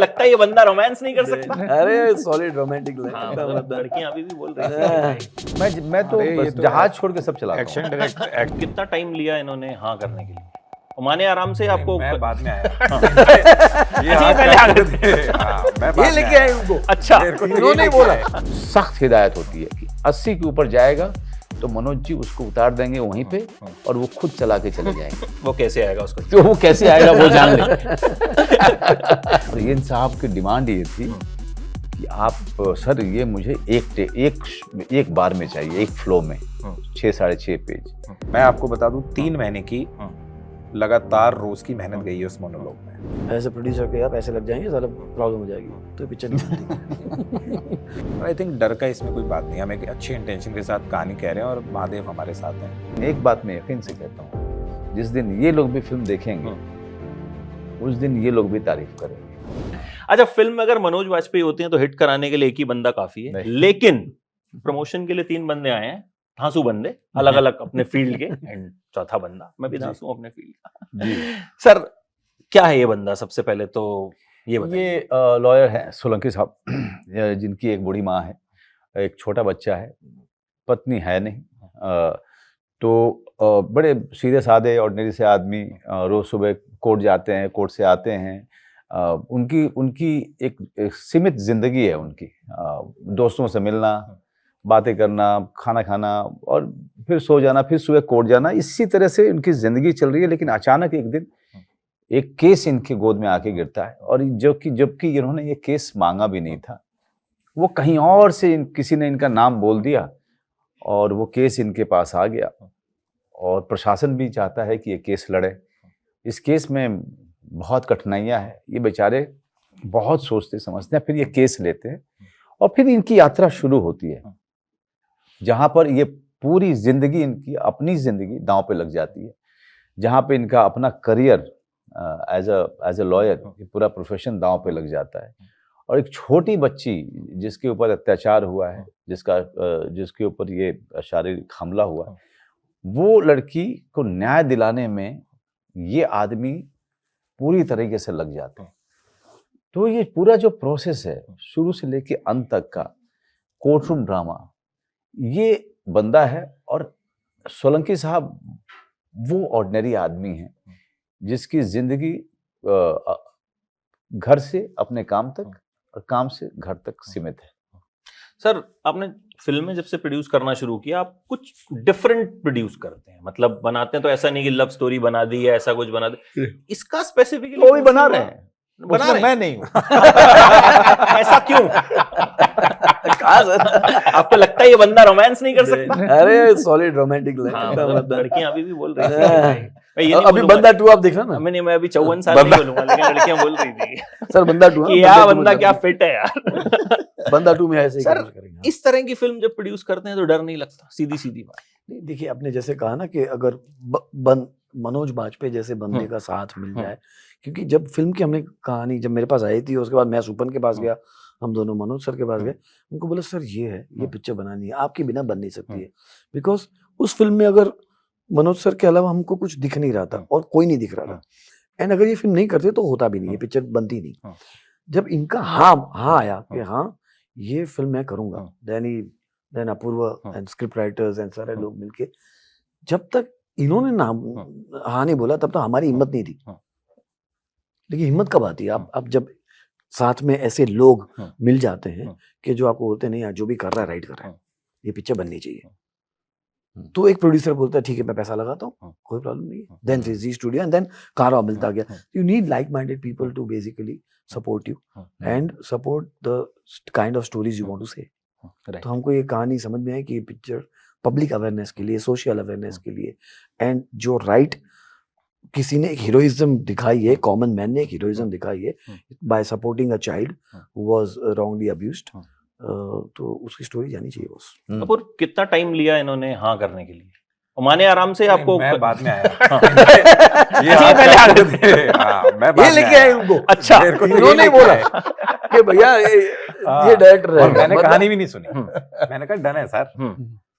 लगता है ये बंदा रोमांस नहीं कर सकता? अरे सॉलिड रोमांटिक लड़कियां अभी भी बोल रही हैं। मैं तो बस जहाज छोड़ के सब चलाता एक्शन हूँ। डायरेक्ट कितना टाइम लिया इन्होंने हाँ करने के लिए? माने आराम से आपको मैं बाद में आया ये पहले आ गए थे। मैं ये लेके आए उनको। अच्छा इन्होंने ही बोला। सख्त हिदायत होती है कि 80 के ऊपर जाएगा तो मनोज जी उसको उतार देंगे वहीं पे और वो खुद चला के चले जाएंगे। वो कैसे आएगा उसको? तो वो कैसे आएगा वो जान लेंगे। ये साहब की डिमांड ये थी कि आप सर ये मुझे एक बार में चाहिए, एक फ्लो में 6 साढ़े 6 पेज। मैं आपको बता दूं 3 महीने की लगातार रोज की मेहनत गई है उस मोनोलॉग में। ऐसे प्रोड्यूसर के आप ऐसे लग जाएंगे, साला प्रॉब्लम हो जाएगी तो पिक्चर नहीं बनती। आई थिंक डर का इसमें कोई बात नहीं, हम एक अच्छे इंटेंशन के साथ कहानी कह रहे हैं और महादेव हमारे साथ हैं। एक बात मैं यकीन से कहता हूँ, जिस दिन ये लोग भी फिल्म देखेंगे उस दिन ये लोग भी तारीफ करेंगे। अच्छा, फिल्म में अगर मनोज वाजपेयी होते हैं तो हिट कराने के लिए एक ही बंदा काफी है, लेकिन प्रमोशन के लिए 3 बंदे आए हैं, धांसू बंदे अलग अलग अपने फील्ड के, एंड चौथा बंदा मैं भी धांसू अपने फील्ड का। जी सर क्या है ये बंदा? सबसे पहले तो ये बताइए। ये लॉयर हैं सोलंकी साहब, जिनकी एक बूढ़ी माँ है, एक छोटा बच्चा है, पत्नी है नहीं। तो बड़े सीधे साधे ऑर्डिनरी से आदमी, रोज सुबह कोर्ट जाते हैं, कोर्ट से आते हैं। उनकी एक सीमित जिंदगी है उनकी, दोस्तों से मिलना, बातें करना, खाना खाना और फिर सो जाना, फिर सुबह कोर्ट जाना, इसी तरह से उनकी जिंदगी चल रही है। लेकिन अचानक एक दिन एक केस इनके गोद में आके गिरता है, और जबकि इन्होंने ये केस मांगा भी नहीं था, वो कहीं और से किसी ने इनका नाम बोल दिया और वो केस इनके पास आ गया। और प्रशासन भी चाहता है कि ये केस लड़े। इस केस में बहुत कठिनाइयां हैं, ये बेचारे बहुत सोचते समझते हैं, फिर ये केस लेते हैं और फिर इनकी यात्रा शुरू होती है, जहाँ पर ये पूरी जिंदगी, इनकी अपनी जिंदगी दांव पे लग जाती है, जहाँ पे इनका अपना करियर एज अ लॉयर, ये पूरा प्रोफेशन दांव पे लग जाता है। और एक छोटी बच्ची जिसके ऊपर अत्याचार हुआ है, जिसके ऊपर ये शारीरिक हमला हुआ है, वो लड़की को न्याय दिलाने में ये आदमी पूरी तरीके से लग जाते हैं। तो ये पूरा जो प्रोसेस है शुरू से लेके अंत तक का कोर्ट रूम ड्रामा, ये बंदा है। और सोलंकी साहब वो ऑर्डिनरी आदमी हैं जिसकी जिंदगी घर से अपने काम तक और काम से घर तक सीमित है। सर आपने फिल्में जब से प्रोड्यूस करना शुरू किया, आप कुछ डिफरेंट प्रोड्यूस करते हैं, मतलब बनाते हैं तो ऐसा नहीं कि लव स्टोरी बना दी या ऐसा कुछ बना दे, इसका स्पेसिफिकली वो भी बना रहे हैं, बना रहे मैं नहीं हूँ। ऐसा क्यों? आपको लगता है ये बंदा रोमांस नहीं कर सकता? अरे सॉलिड रोमांटिक लड़कियां अभी भी बोल रही थी। मैं ये नहीं अभी बोलूंगा। बंदा 2 आप देखना ना। मैं अभी 54 साल नहीं बोलूंगा, लेकिन लड़कियां बोल रही थी सर बंदा 2 कि यार बंदा क्या फिट है यार। बंदा 2 में ऐसे ही सर, करेंगे। इस तरह की फिल्म जब प्रोड्यूस करते हैं तो डर नहीं लगता? सीधी सीधी बात। नहीं, देखिए आपने जैसे कहा ना कि अगर मनोज बाजपेयी जैसे बंदे का साथ मिल जाए, क्योंकि जब फिल्म की हमने कहानी जब मेरे पास आई थी, उसके बाद मैं सुपन के पास गया, हम दोनों मनोज सर के पास गए, उनको बोला सर ये है, ये पिक्चर बनानी है, आपके बिना बन नहीं सकती है। बिकॉज उस फिल्म में अगर मनोज सर के अलावा हमको कुछ दिख नहीं रहा था और कोई नहीं दिख रहा था, एंड अगर ये फिल्म नहीं करते तो होता भी नहीं, ये पिक्चर बनती नहीं। जब इनका हाँ आया कि हाँ ये फिल्म मैं करूंगा, then Apurva and script writers and सारे लोग मिलके, जब तक इन्होंने नाम हाँ नहीं बोला तब तक हमारी हिम्मत नहीं थी। लेकिन हिम्मत कब आती है? आप जब साथ में ऐसे लोग मिल जाते हैं कि जो आपको बोलते हैं नहीं यार जो भी कर रहा है राइट कर रहा है, ये पिक्चर बननी चाहिए, तो एक प्रोड्यूसर बोलता है ठीक है मैं पैसा लगाता हूँ, कोई प्रॉब्लम नहीं है, then Fiji studio and then कारा मिलता गया। You need like minded people to basically support you and support the kind of stories you want to say. तो हमको ये कहानी समझ में आई कि ये पिक्चर पब्लिक अवेयरनेस के लिए, सोशल अवेयरनेस के लिए, एंड जो राइट किसी ने एक हीरोइज्म दिखाई है, कॉमन मैन ने एक हीरोइज्म दिखाई है bye supporting a child who was wrongly abused, तो उसकी स्टोरी जानी चाहिए बस। और कितना टाइम लिया इन्होंने हाँ करने के लिए? माने आराम से आपको मैं बाद में आया। ये पहले आ गए थे। मैं ये लेके आए उनको। अच्छा, इन्होंने बोला कि भैया ये डायरेक्टर है, और मैंने कहानी भी नहीं सुनी, मैंने कहा डन है सर,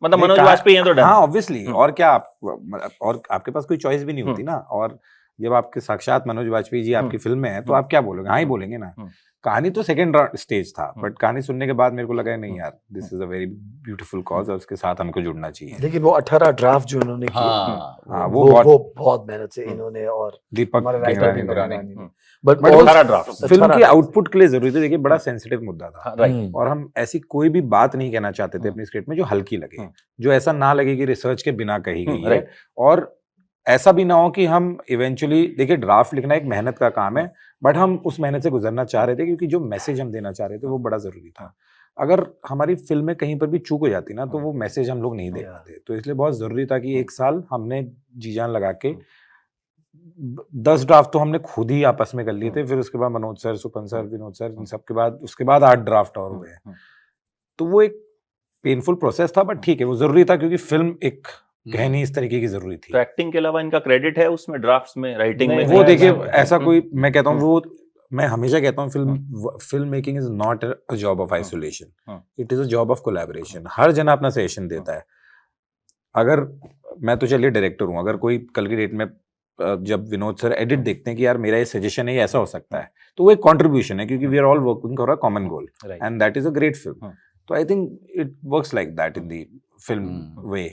मतलब मनोज वाजपेयी हैं तो डन। हाँ ऑब्वियसली, और क्या और आपके पास कोई चॉइस भी नहीं होती ना। और जब आपके साक्षात मनोज वाजपेयी जी आपकी फिल्म में है तो आप क्या बोलोगे? हाँ ही बोलेंगे ना। हम्म। कहानी तो सेकंड स्टेज था, बट कहानी सुनने के बाद मेरे को लगा नहीं यार, this is a very beautiful cause और उसके साथ हमको जुड़ना चाहिए। लेकिन वो 18 ड्राफ्ट जो इन्होंने किए, हाँ, वो वो बहुत मेहनत से इन्होंने, और दीपक हमारे राइटर भी टिंगरानी बनाने। ने। But But all- 18 draft film के 18 आउटपुट के लिए जरूरी थी। देखिए बड़ा सेंसिटिव मुद्दा था राइट। और हम ऐसी कोई भी बात नहीं कहना चाहते थे अपनी स्क्रिप्ट में जो हल्की लगे, जो ऐसा ना लगे कि रिसर्च के बिना कही गई है, राइट। और ऐसा भी ना हो कि हम इवेंचुअली, देखिए ड्राफ्ट लिखना एक मेहनत का काम है, बट हम उस मेहनत से गुजरना चाह रहे थे क्योंकि जो मैसेज हम देना चाह रहे थे वो बड़ा जरूरी था। अगर हमारी फिल्म में कहीं पर भी चूक हो जाती ना तो वो मैसेज हम लोग नहीं दे पाते, तो इसलिए बहुत जरूरी था कि एक साल हमने जी जान लगा के 10 ड्राफ्ट तो हमने खुद ही आपस में कर लिए थे, फिर उसके बाद Manoj sir, Supan sir, Vinod sir, इन सब के बाद उसके बाद 8 ड्राफ्ट और हुए हैं। तो वो एक पेनफुल प्रोसेस था, बट ठीक है वो जरूरी था क्योंकि फिल्म एक कहनी इस तरीके की जरूरी थी। तो एक्टिंग के अलावा इनका क्रेडिट है उसमें, ड्राफ्ट्स में, राइटिंग में? वो देखिए नहीं। ऐसा कोई, मैं कहता हूँ वो, मैं हमेशा कहता हूँ film making is not a job of isolation, it is a job of collaboration. हर जना अपना सजेशन देता है। अगर मैं तो चलिए डायरेक्टर हूँ, अगर कोई कल की डेट में जब विनोद सर एडिट देखते हैं कि यार मेरा ये सजेशन है, ये ऐसा हो सकता है, तो वो एक कंट्रीब्यूशन है क्योंकि we are all working for a common goal and that is a great film. तो I think it works like that in the film way.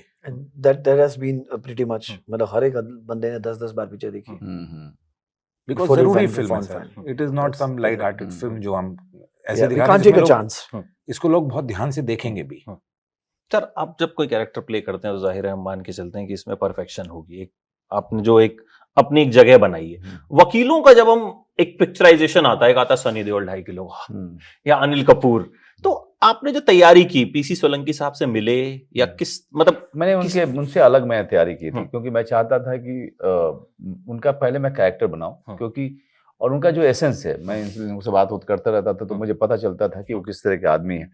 that has been pretty much, मतलब हर एक बंदे ने 10-10 बार पिक्चर देखी। Because Before you जरूरी find the film है fun सर, fan. It is not That's some light hearted exactly. Film जो हम ऐसे Yeah, we दिखा रहे can't हैं take a जिसमें chance. इसको लोग बहुत ध्यान से देखेंगे भी। सर आप जब कोई कैरेक्टर प्ले करते हैं तो जाहिर है हम मान के चलते हैं कि इसमें परफेक्शन होगी। एक आपने जो एक अपनी एक जगह बनाई है। वकीलों का जब हम एक पिक्चराइजेशन आता है, एक आता सनी देओल 2.5 किलो या अनिल कपूर, तो आपने जो तैयारी की पीसी सोलंकी साहब से मिले या किस, मतलब मैंने उनसे अलग मैं तैयारी की थी क्योंकि मैं चाहता था कि उनका पहले मैं कैरेक्टर बनाऊं, क्योंकि और उनका जो एसेंस है, मैं उनसे बात करता रहता था तो मुझे पता चलता था कि वो किस तरह के आदमी हैं,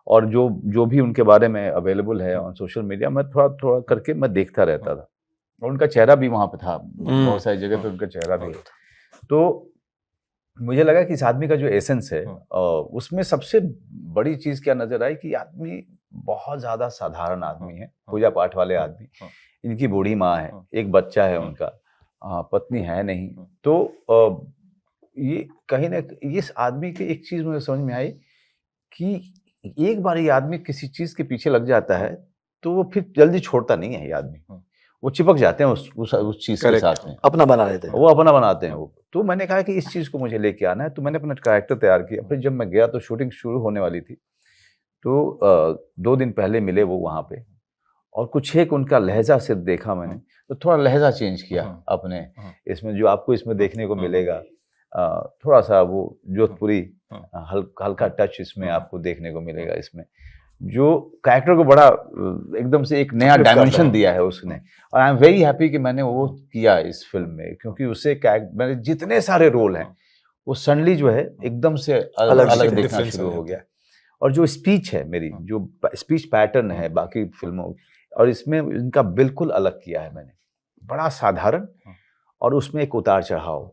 और जो भी उनके बारे में अवेलेबल है ऑन सोशल मीडिया, मैं थोड़ा थोड़ा करके मैं देखता रहता था, और उनका चेहरा भी वहाँ पे था, बहुत सारी जगह पे उनका चेहरा भी। तो मुझे लगा कि इस आदमी का जो एसेंस है उसमें सबसे बड़ी चीज क्या नजर आई कि आदमी बहुत ज्यादा साधारण आदमी है, पूजा पाठ वाले आदमी। इनकी बूढ़ी माँ है, एक बच्चा है उनका, पत्नी है नहीं। तो ये कहीं ना इस आदमी की एक चीज मुझे समझ में आई कि एक बार ये आदमी किसी चीज के पीछे लग जाता है तो वो फिर जल्दी छोड़ता नहीं है। ये आदमी वो चिपक जाते हैं उस चीज के साथ में, अपना बना लेते हैं, वो अपना बनाते हैं वो। तो मैंने कहा कि इस चीज को मुझे लेके आना है, तो मैंने अपना कैरेक्टर तैयार किया। फिर जब मैं गया तो शूटिंग शुरू होने वाली थी, तो 2 दिन पहले मिले वो वहाँ पे, और कुछ एक उनका लहजा सिर्फ देखा मैंने, तो थोड़ा लहजा चेंज किया अपने इसमें, जो आपको इसमें देखने को मिलेगा। थोड़ा सा वो जोधपुरी हल्का टच इसमें आपको देखने को मिलेगा। इसमें जो कैरेक्टर को बड़ा एकदम से एक नया डायमेंशन दिया है उसने, और आई एम वेरी हैप्पी कि मैंने वो किया इस फिल्म में, क्योंकि उससे मैंने जितने सारे रोल हैं वो सडनली जो है एकदम से अलग दिखना शुरू हो गया। और जो स्पीच है मेरी, जो स्पीच पैटर्न है बाकी फिल्मों, और इसमें इनका बिल्कुल अलग किया है मैंने, बड़ा साधारण और उसमें एक उतार चढ़ाव,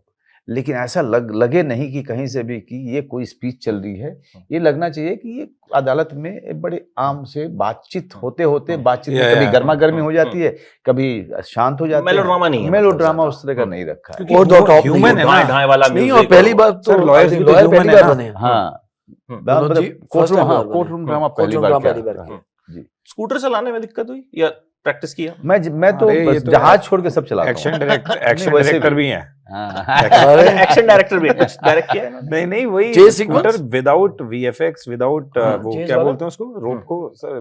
लेकिन ऐसा लगे नहीं कि कहीं से भी कि ये कोई स्पीच चल रही है। ये लगना चाहिए कि ये अदालत में एक बड़े आम से बातचीत होते बातचीत में कभी गर्मा गर्मी हो जाती है, कभी शांत हो जाती है। मेलोड्रामा नहीं है, मेलोड्रामा उस तरह का नहीं रखा है। और दो ह्यूमन है ना, ढाई वाला नहीं, music और पहली बार तो सर, lawyers भी तो लॉयर human पहली है बार ना। बने हैं। हाँ, Manoj ji first time lawyer बने। कोर्ट रूम ड्रामा पहली courtroom बार drama किया। पहली बार किया। जी, स्कूटर चलाने में दिक्कत हुई या प्रैक्टिस किया? मैं तो अरे, ये बस तो जहाज छोड़ के सब चलाता हूँ। एक्शन वैसे डायरेक्टर भी। भी हैं। हाँ। एक्शन डायरेक्टर भी कुछ डायरेक्ट किया है इन्होंने? नहीं वही Chase scooter sequence? Without VFX, without वो chase क्या वाला? बोलते हैं उसको, रोप को सर,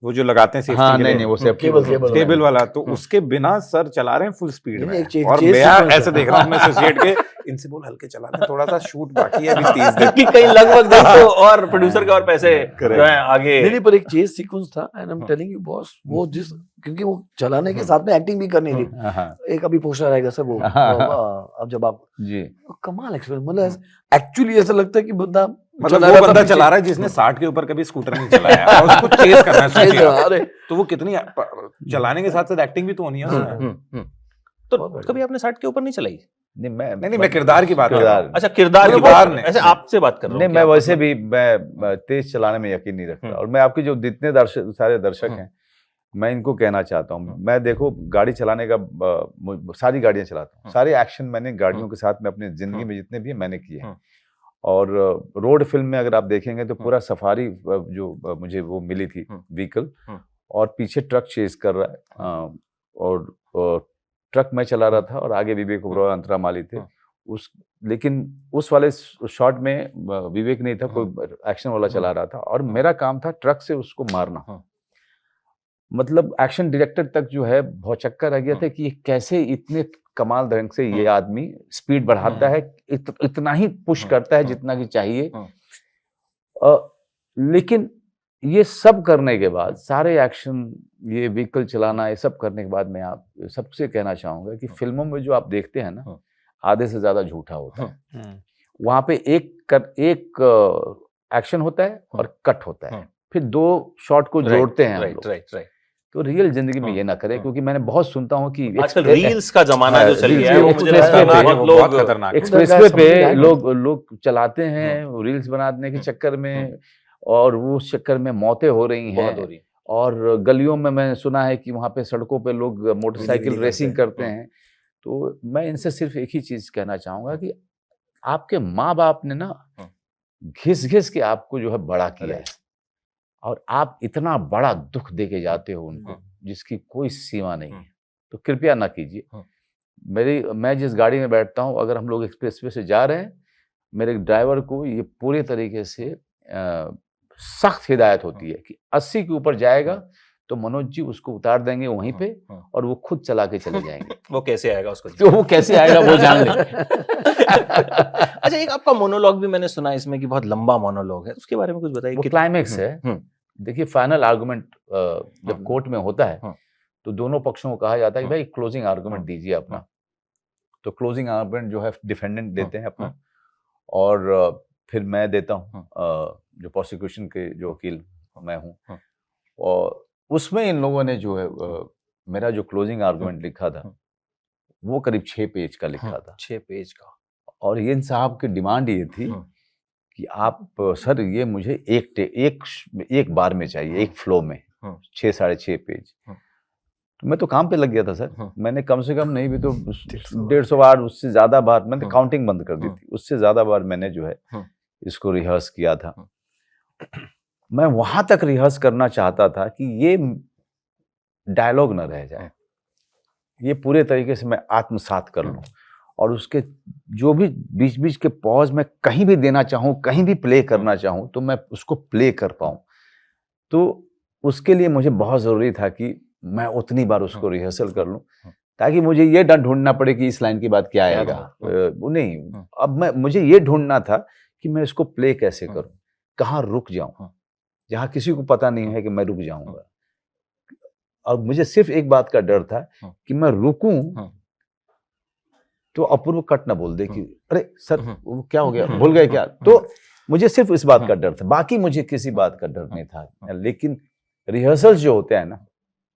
वो जो लगाते हैं हाँ, सेफ्टी के नहीं लिए, नहीं वो सेफ्टी केबल वाला, तो उसके बिना सर चला रहे हैं फुल स्पीड नहीं, में। एक chase और मैं sequence ऐसे है। देख रहा हूँ अपने एसोसिएट के, इनसे बोल हल्के चला रहे हैं, थोड़ा सा शूट बाकी है अभी 30 दिन। क्योंकि कहीं लगभग देखो और प्रोड्यूसर के और पैसे जो है आगे। नहीं पर एक चेस सीक्वेंस था, and I am telling you boss, वो जिस, क्योंकि वो चलाने के साथ में एक्टिंग भी करनी थी। एक अभी पोस्टर आएगा सर, वो अब जब आप जी, कमाल एक्सपीरियंस, मतलब एक्चुअली ऐसा लगता है कि बंदा मतलब वो बंदा चला रहा है जिसने 60 के ऊपर कभी स्कूटर नहीं चलाया और उसको चेस करना है, सोचिए आप। अरे तो वो कितनी चलाने के साथ साथ एक्टिंग भी तो होनी है उसमें। तो कभी आपने 60 के ऊपर नहीं चलाई? नहीं मैं किरदार की बात कर रहा हूँ। अच्छा, किरदार की किरदार बात ने। ऐसे आपसे बात कर रहा हूँ। नहीं, मैं वैसे भी मैं तेज चलाने में यकीन नहीं रखता, और मैं आपके जो जितने सारे दर्शक हैं, मैं इनको कहना चाहता हूँ, मैं देखो गाड़ी चलाने का सारी गाड़ियां चलाता हूँ, सारे एक्शन मैंने गाड़ियों के साथ में अपनी जिंदगी में जितने भी हैं मैंने किए हैं। और रोड फिल्म में अगर आप देखेंगे तो पूरा सफारी जो मुझे वो मिली थी व्हीकल, और पीछे ट्रक चेज कर रहा है, और ट्रक मैं चला रहा था और आगे विवेक ओबरॉय अंतरा माली थे। लेकिन उस वाले शॉट में विवेक नहीं था, कोई एक्शन वाला चला रहा था, और मेरा काम था ट्रक से उसको मारना। मतलब एक्शन डायरेक्टर तक जो है बहुत चक्कर रह गया था कि कैसे इतने कमाल ढंग से ये आदमी स्पीड बढ़ाता है, इतना ही पुश करता है जितना कि चाहिए। लेकिन ये सब करने के बाद, सारे एक्शन, ये व्हीकल चलाना, ये सब करने के बाद, मैं आप सबसे कहना चाहूंगा कि फिल्मों में जो आप देखते हैं ना, आधे से ज्यादा झूठा होता है। वहां पे एक एक्शन होता है और कट होता है, फिर 2 शॉट को जोड़ते हैं हम लोग। तो रियल जिंदगी में ये ना करें, क्योंकि मैंने बहुत सुनता हूँ कि आजकल रील्स का जमाना जो चल गया है, वो मुझे लगता है बहुत खतरनाक। एक्सप्रेसवे पे लोग चलाते हैं रील्स बनाने के चक्कर में, और वो उस चक्कर में मौतें हो रही हैं। और गलियों में मैंने सुना है कि वहाँ पे सड़कों पे लोग मोटरसाइकिल रेसिंग करते हैं। तो मैं इनसे सिर्फ एक ही चीज कहना चाहूंगा कि आपके माँ बाप ने ना घिस घिस के आपको जो है बड़ा किया है, और आप इतना बड़ा दुख दे के जाते हो उनको जिसकी कोई सीमा नहीं है। तो कृपया ना कीजिए। मैं जिस गाड़ी में बैठता हूँ, अगर हम लोग एक्सप्रेसवे से जा रहे हैं, मेरे ड्राइवर को ये पूरे तरीके से सख्त हिदायत होती है कि 80 के ऊपर जाएगा तो मनोज जी उसको उतार देंगे वहीं पे, और वो खुद चला के चले जाएंगे। वो कैसे आएगा उसको, तो वो कैसे आएगा वो जान लेंगे। अच्छा, एक आपका मोनोलॉग भी मैंने सुना इसमें कि बहुत लंबा मोनोलॉग है, उसके बारे में कुछ बताइए। वो क्लाइमेक्स है। देखिए, फाइनल आर्गुमेंट जब कोर्ट में होता है तो दोनों पक्षों को कहा जाता है कि भाई क्लोजिंग आर्गुमेंट दीजिए अपना। तो क्लोजिंग आर्गुमेंट जो है डिफेंडेंट देते हैं अपना, और फिर मैं देता हूँ, जो प्रोसिक्यूशन के जो वकील मैं हूँ। और उसमें इन लोगों ने जो है मेरा जो क्लोजिंग आर्गुमेंट लिखा था वो करीब 6 पेज का लिखा था। 6 पेज का। और ये इन साहब की डिमांड ये थी कि आप सर ये मुझे एक बार में चाहिए, एक फ्लो में, 6 साढ़े 6 पेज। तो मैं तो काम पे लग गया था सर। मैंने कम से कम नहीं भी तो 150 बार, उससे ज्यादा बार मैंने काउंटिंग बंद कर दी थी, उससे ज्यादा बार मैंने जो है इसको रिहर्स किया था। मैं वहां तक रिहर्स करना चाहता था कि ये डायलॉग न रह जाए, ये पूरे तरीके से मैं आत्मसात कर लूं, और उसके जो भी बीच बीच के पॉज में कहीं भी देना चाहूं, कहीं भी प्ले करना चाहूं, तो मैं उसको प्ले कर पाऊं। तो उसके लिए मुझे बहुत जरूरी था कि मैं उतनी बार उसको रिहर्सल कर लूं, ताकि मुझे ये डर ढूंढना पड़े कि इस लाइन की बात क्या आएगा। नहीं, अब मुझे ये ढूंढना था कि मैं इसको प्ले कैसे करूं, कहाँ रुक जाऊं जहां किसी को पता नहीं है कि मैं रुक जाऊंगा। और मुझे सिर्फ एक बात का डर था कि मैं रुकूं तो अपूर्व कट ना बोल दे कि अरे सर वो क्या हो गया, भूल गए क्या। तो मुझे सिर्फ इस बात का डर था, बाकी मुझे किसी बात का डर नहीं था। लेकिन रिहर्सल्स जो होते हैं ना,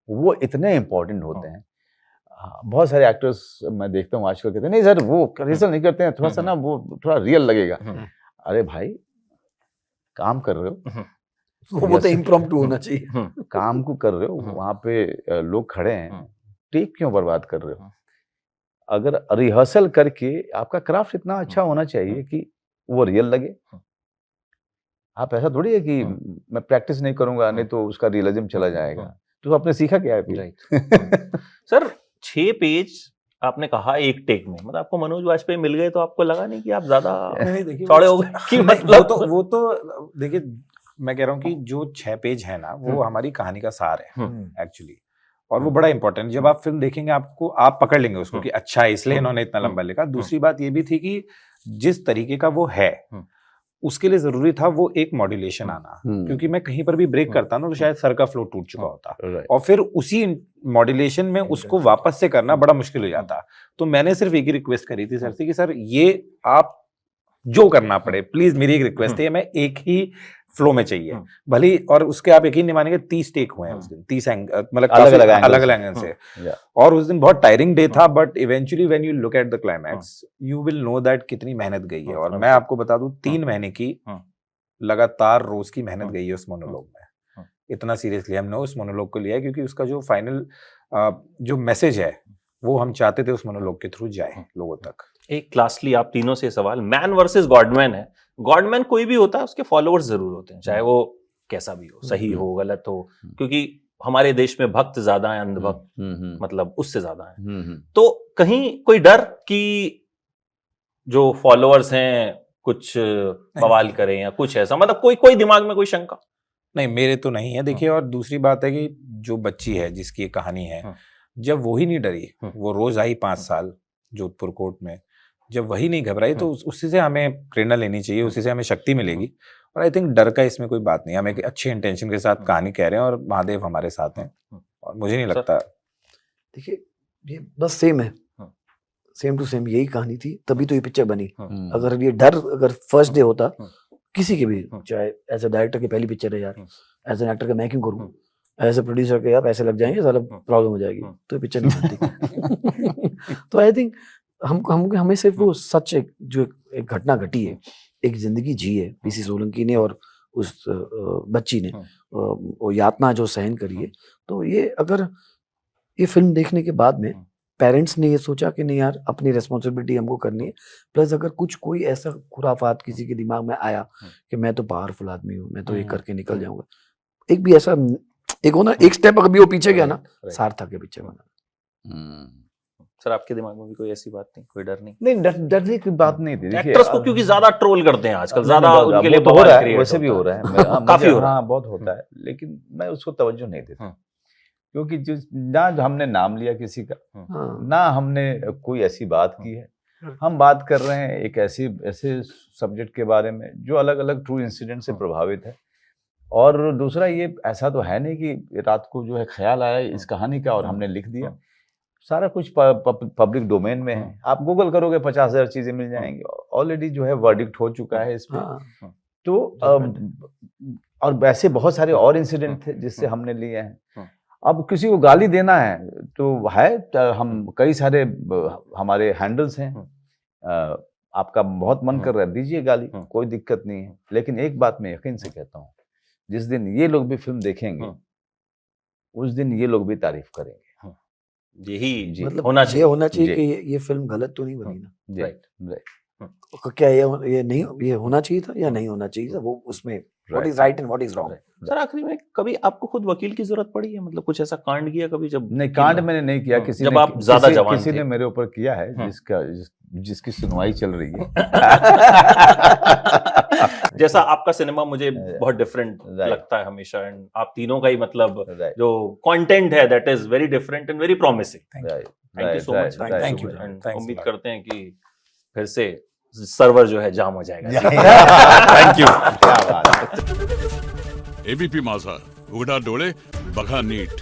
वो इतने इंपॉर्टेंट होते हैं। बहुत सारे एक्टर्स मैं देखता हूँ आजकल कहते हैं नहीं सर वो रिहर्सल नहीं करते हैं, थोड़ा सा ना वो थोड़ा रियल लगेगा। अरे भाई, काम कर रहे हो, वो तो इम्प्रॉम्प्टू होना चाहिए। काम को कर रहे हो, वहां पे लोग खड़े हैं, टेक क्यों बर्बाद कर रहे हो। अगर रिहर्सल करके आपका क्राफ्ट इतना अच्छा होना चाहिए कि वो रियल लगे। आप ऐसा थोड़ी है कि मैं प्रैक्टिस नहीं करूंगा नहीं तो उसका रियलिज्म चला जाएगा। तो आपने सीखा क्या है फिर? सर 6 पेज आपने कहा एक टेक में, मतलब आपको मनोज वाजपेयी मिल गए तो आपको लगा नहीं कि आप ज्यादा चौड़े हो गए कि मतलब वो तो देखिए, मैं कह रहा हूँ कि जो 6 पेज है ना, वो हमारी कहानी का सार है एक्चुअली, और वो बड़ा इंपॉर्टेंट। जब आप फिल्म देखेंगे आपको, आप पकड़ लेंगे उसको कि अच्छा इसलिए इन्होंने इतना लंबा लिखा। दूसरी बात ये भी थी कि जिस तरीके का वो है उसके लिए जरूरी था वो एक मॉड्यूलेशन आना, क्योंकि मैं कहीं पर भी ब्रेक करता ना तो शायद सर का फ्लो टूट चुका होता, और फिर उसी मॉड्यूलेशन में उसको वापस से करना बड़ा मुश्किल हो जाता। तो मैंने सिर्फ एक ही रिक्वेस्ट करी थी सर से कि सर ये आप जो करना पड़े प्लीज, मेरी एक रिक्वेस्ट है, मैं एक ही फ्लो में चाहिए भली। और उसके आप यकीन नहीं मानेंगे 30 टेक हुए हैं उस दिन, 30 मतलब अलग अलग एंगल से। और उस दिन बहुत टायरिंग डे था, but eventually when you look at the climax you will know that कितनी मेहनत गई है। और मैं आपको बता दूं 3 महीने की लगातार रोज की मेहनत गई है उस मोनोलॉग में। इतना सीरियसली हमने उस मोनोलॉग को लिया है, क्योंकि उसका जो फाइनल जो मैसेज है वो हम चाहते थे उस मोनोलॉग के थ्रू जाए लोगों तक। एक लास्टली आप तीनों से सवाल, मैन वर्सेस गॉडमैन है। गॉडमैन कोई भी होता है, उसके फॉलोअर्स जरूर होते हैं, चाहे वो कैसा भी हो, सही हो गलत हो, क्योंकि हमारे देश में भक्त ज्यादा है, अंधभक्त मतलब उससे ज्यादा है। तो कहीं कोई डर कि जो फॉलोअर्स हैं कुछ बवाल करें या कुछ ऐसा, मतलब कोई दिमाग में कोई शंका? नहीं, मेरे तो नहीं है। देखिए, और दूसरी बात है कि जो बच्ची है जिसकी ये कहानी है, जब वो ही नहीं डरी, वो रोज आई 5 साल जोधपुर कोर्ट में, जब वही नहीं घबराई, तो उसी से हमें प्रेरणा लेनी चाहिए, उसी से हमें शक्ति मिलेगी। और आई थिंक डर का इसमें कोई बात नहीं, हम एक अच्छे इंटेंशन के साथ कहानी कह रहे हैं और महादेव हमारे साथ हैं, और मुझे नहीं लगता। देखिए, ये बस सेम है, सेम टू सेम यही कहानी थी, तभी तो ये पिक्चर बनी। अगर ये डर अगर फर्स्ट डे होता किसी के भी, चाहे एज ए डायरेक्टर की पहली पिक्चर है यार, एज एन एक्टर का मैं क्यों करूँ, एज ए प्रोड्यूसर के यार पैसे लग जाएंगे, साला प्रॉब्लम हो जाएगी, तो पिक्चर नहीं बनती। तो आई थिंक हमें सिर्फ वो सच एक घटना घटी है, एक जिंदगी जी है पीसी सोलंकी ने और उस बच्ची ने, वो यातना जो सहन करी है, तो ये अगर ये फिल्म देखने के बाद में पेरेंट्स ने ये सोचा कि नहीं यार, अपनी रिस्पॉन्सिबिलिटी हमको करनी है, प्लस अगर कोई ऐसा खुराफात किसी के दिमाग में आया कि मैं तो पावरफुल आदमी हूँ, मैं तो ये करके निकल जाऊंगा, एक भी ऐसा एक होना, एक स्टेप अगर भी वो पीछे गया ना, सार्थक के पीछे बना। सर, आपके दिमाग में भी कोई ऐसी बात नहीं, कोई डर नहीं? नहीं, डरने की बात नहीं थी। एक्टर्स को क्योंकि ज्यादा ट्रोल करते हैं आजकल, ज्यादा उनके लिए हो रहा है, क्रिएट वैसे भी हो रहा है, काफी हो रहा है। हाँ, बहुत होता है, लेकिन मैं उसको तवज्जो नहीं देता, क्योंकि ना हमने नाम लिया किसी का, ना हमने कोई ऐसी बात की है। हम बात कर रहे हैं एक ऐसे सब्जेक्ट के बारे में जो अलग अलग ट्रू इंसिडेंट से प्रभावित है। और दूसरा, ये ऐसा तो है नहीं कि रात को जो है ख्याल आया इस कहानी का और हमने लिख दिया। सारा कुछ पब्लिक डोमेन में है, आप गूगल करोगे 50,000 चीजें मिल जाएंगी, ऑलरेडी जो है वर्डिक्ट हो चुका है इस पे। तो और वैसे बहुत सारे और इंसिडेंट थे जिससे हमने लिए हैं। अब किसी को गाली देना है तो है, हम कई सारे हमारे हैंडल्स हैं, आपका बहुत मन कर रहा है दीजिए गाली, कोई दिक्कत नहीं है। लेकिन एक बात मैं यकीन से कहता हूँ, जिस दिन ये लोग भी फिल्म देखेंगे उस दिन ये लोग भी तारीफ करेंगे। यही मतलब होना चाहिए, होना चाहिए कि ये फिल्म गलत तो नहीं बनी ना। राइट। क्या ये नहीं, ये होना चाहिए था या नहीं होना चाहिए था, वो उसमें what is right and what is wrong. Sir, आखिरी में कभी आपको खुद वकील की जरूरत पड़ी है? मतलब कुछ ऐसा कांड किया कभी? जब नहीं, कांड मैंने नहीं किया, किसी जब ने, आप ज्यादा जवान किसी थे। ने मेरे ऊपर किया है जिसकी सुनवाई चल रही है। जैसा आपका सिनेमा मुझे बहुत डिफरेंट लगता है हमेशा, एंड आप तीनों का ही मतलब जो कंटेंट है that is very different and very promising. Thank you so much, thank you, उम्मीद करते हैं कि फिर से सर्वर जो है जाम हो जाएगा। थैंक यू, क्या बात है। एबीपी माझा, उघडा डोळे बघा नीट।